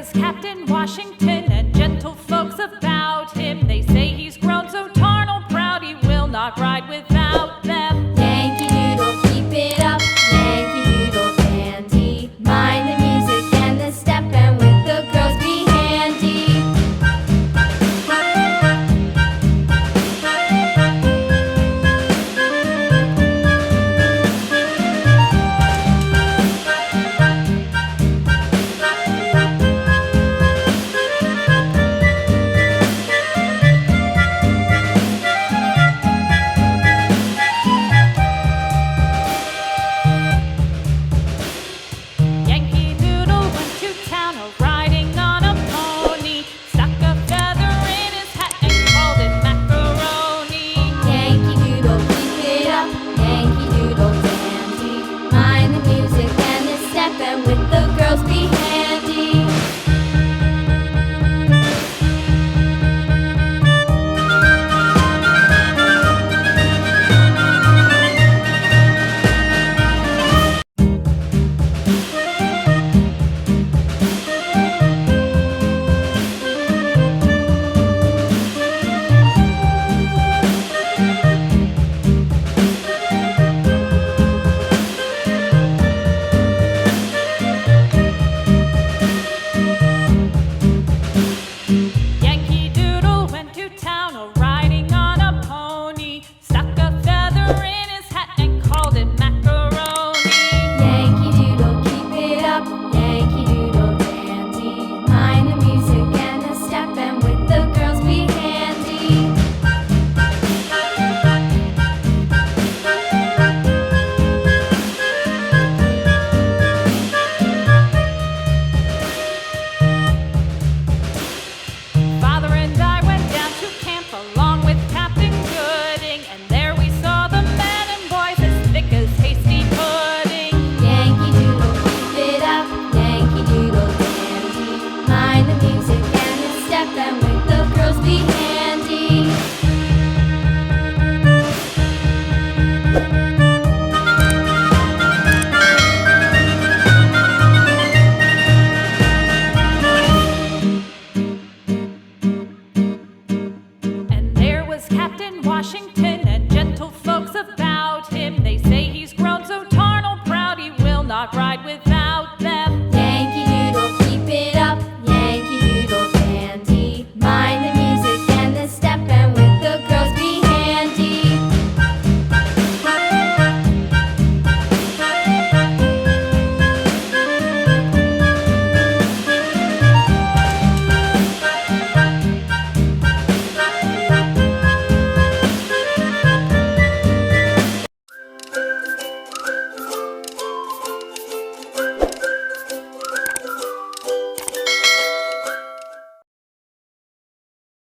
was Captain Washington and gentle folks about him. They say he's grown so tarnal proud he will not ride without them. Yankee Doodle, keep it up, Yankee Doodle dandy. Mind the music and the step, and with the girls be handy. Yankee Doodle went to town riding on a pony, stuck a feather in his hat and called it macaroni. Yankee Doodle, keep it up, Yankee Doodle dandy. Mind the music and the step, and with the girls be handy. Yankee Doodle went to town riding on a pony, stuck a feather in his hat and called it macaroni. Yankee Doodle, keep it up, Yankee Doodle dandy. Mind the music and the step, and with the girls be handy. Father and I went down to camp along with Captain Gooding, and there we saw the men and boys as thick as hasty pudding. Yankee Doodle, keep it up, Yankee Doodle dandy. Mind the music and the step, and with the girls be handy. And there was Captain Washington and gentle folks about him. They say he's grown so tarnal proud he will not ride with